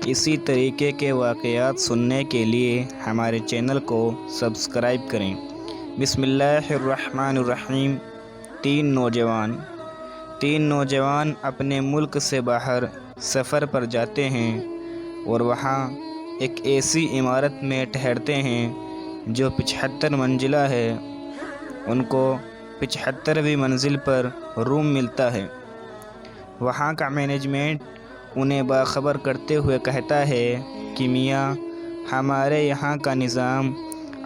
اسی طریقے کے واقعات سننے کے لیے ہمارے چینل کو سبسکرائب کریں۔ بسم اللہ الرحمن الرحیم۔ تین نوجوان اپنے ملک سے باہر سفر پر جاتے ہیں اور وہاں ایک ایسی عمارت میں ٹھہرتے ہیں جو 75 منزلہ ہے۔ ان کو 75ویں منزل پر روم ملتا ہے۔ وہاں کا مینجمنٹ انہیں باخبر کرتے ہوئے کہتا ہے کہ میاں، ہمارے یہاں کا نظام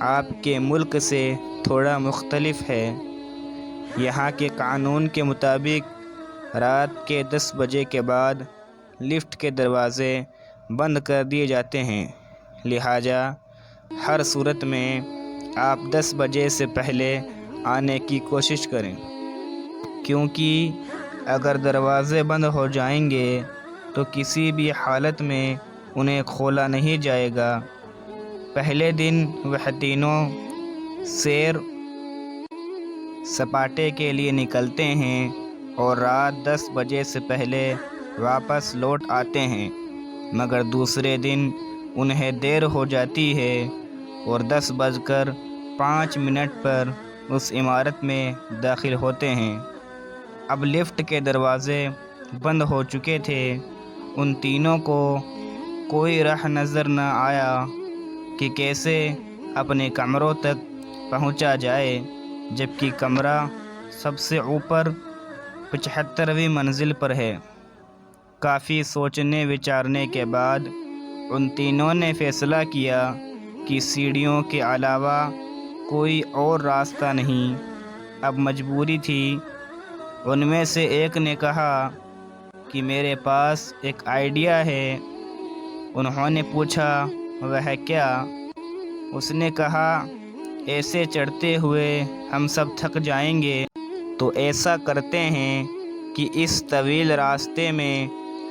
آپ کے ملک سے تھوڑا مختلف ہے۔ یہاں کے قانون کے مطابق رات کے 10 بجے کے بعد لفٹ کے دروازے بند کر دیے جاتے ہیں، لہٰذا ہر صورت میں آپ 10 بجے سے پہلے آنے کی کوشش کریں، کیونکہ اگر دروازے بند ہو جائیں گے تو کسی بھی حالت میں انہیں کھولا نہیں جائے گا۔ پہلے دن وہ تینوں سیر سپاٹے کے لیے نکلتے ہیں اور رات 10 بجے سے پہلے واپس لوٹ آتے ہیں، مگر دوسرے دن انہیں دیر ہو جاتی ہے اور 10:05 پر اس عمارت میں داخل ہوتے ہیں۔ اب لفٹ کے دروازے بند ہو چکے تھے۔ ان تینوں کو کوئی راہ نظر نہ آیا کہ کیسے اپنے کمروں تک پہنچا جائے، جبکہ کمرہ سب سے اوپر 75ویں منزل پر ہے۔ کافی سوچنے وچارنے کے بعد ان تینوں نے فیصلہ کیا کہ سیڑھیوں کے علاوہ کوئی اور راستہ نہیں، اب مجبوری تھی۔ ان میں سے ایک نے کہا کہ میرے پاس ایک آئیڈیا ہے۔ انہوں نے پوچھا، وہ کیا؟ اس نے کہا، ایسے چڑھتے ہوئے ہم سب تھک جائیں گے، تو ایسا کرتے ہیں کہ اس طویل راستے میں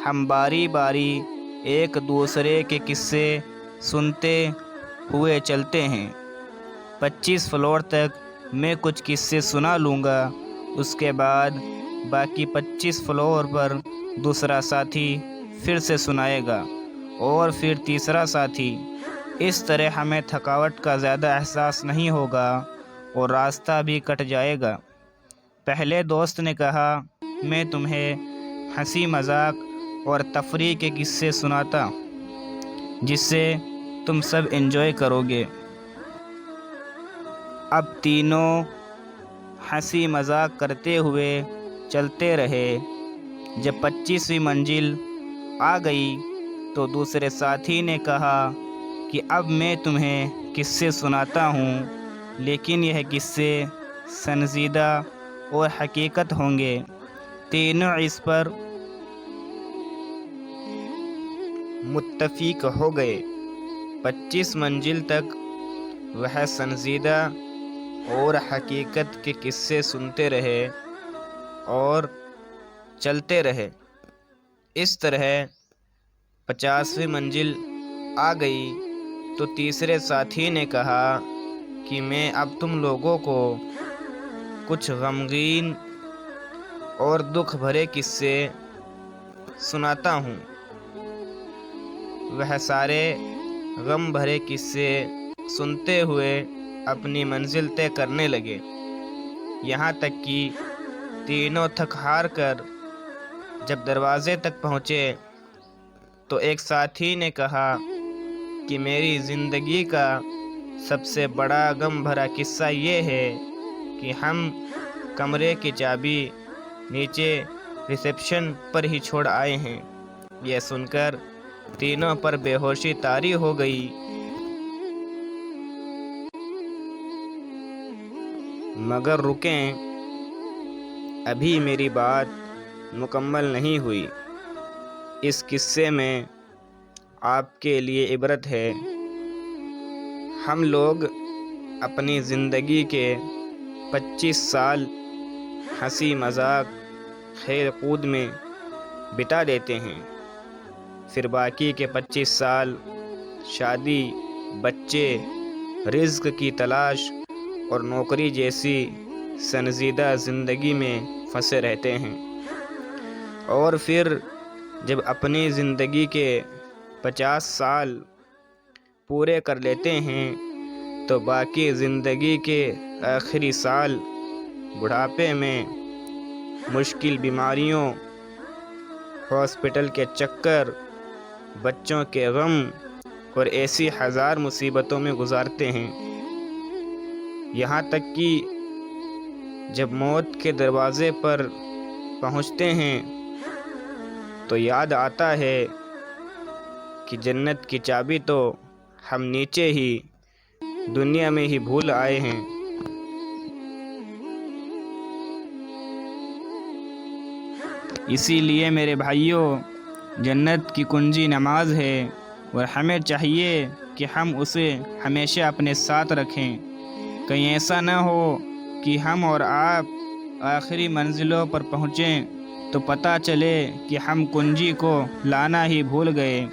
ہم باری باری ایک دوسرے کے قصے سنتے ہوئے چلتے ہیں۔ 25 فلور تک میں کچھ قصے سنا لوں گا، اس کے بعد باقی 25 فلور پر دوسرا ساتھی پھر سے سنائے گا اور پھر تیسرا ساتھی۔ اس طرح ہمیں تھکاوٹ کا زیادہ احساس نہیں ہوگا اور راستہ بھی کٹ جائے گا۔ پہلے دوست نے کہا، میں تمہیں ہنسی مذاق اور تفریح کے قصے سناتا جس سے تم سب انجوائے کرو گے۔ اب تینوں ہنسی مذاق کرتے ہوئے چلتے رہے۔ جب 25ویں منزل آ گئی تو دوسرے ساتھی نے کہا کہ اب میں تمہیں قصے سناتا ہوں، لیکن یہ قصے سنجیدہ اور حقیقت ہوں گے۔ تینوں اس پر متفق ہو گئے۔ 25 منزل تک وہ سنجیدہ اور حقیقت کے قصے سنتے رہے اور چلتے رہے۔ اس طرح 50ویں منزل آ گئی تو تیسرے ساتھی نے کہا کہ میں اب تم لوگوں کو کچھ غمگین اور دکھ بھرے قصے سناتا ہوں۔ وہ سارے غم بھرے قصے سنتے ہوئے اپنی منزل طے کرنے لگے، یہاں تک کہ تینوں تھک ہار کر جب دروازے تک پہنچے تو ایک ساتھی نے کہا کہ میری زندگی کا سب سے بڑا غم بھرا قصہ یہ ہے کہ ہم کمرے کی چابی نیچے ریسیپشن پر ہی چھوڑ آئے ہیں۔ یہ سن کر تینوں پر بے ہوشی طاری ہو گئی، مگر رکیں، ابھی میری بات مکمل نہیں ہوئی۔ اس قصے میں آپ کے لیے عبرت ہے۔ ہم لوگ اپنی زندگی کے 25 سال ہنسی مذاق کھیل کود میں بتا دیتے ہیں، پھر باقی کے 25 سال شادی، بچے، رزق کی تلاش اور نوکری جیسی سنجیدہ زندگی میں پھنسے رہتے ہیں، اور پھر جب اپنی زندگی کے 50 سال پورے کر لیتے ہیں تو باقی زندگی کے آخری سال بڑھاپے میں مشکل بیماریوں، ہاسپٹل کے چکر، بچوں کے غم اور ایسی ہزار مصیبتوں میں گزارتے ہیں، یہاں تک کہ جب موت کے دروازے پر پہنچتے ہیں تو یاد آتا ہے کہ جنت کی چابی تو ہم نیچے ہی دنیا میں ہی بھول آئے ہیں۔ اسی لیے میرے بھائیوں، جنت کی کنجی نماز ہے اور ہمیں چاہیے کہ ہم اسے ہمیشہ اپنے ساتھ رکھیں۔ کہیں ایسا نہ ہو کہ ہم اور آپ آخری منزلوں پر پہنچیں تو پتہ چلے کہ ہم کنجی کو لانا ہی بھول گئے۔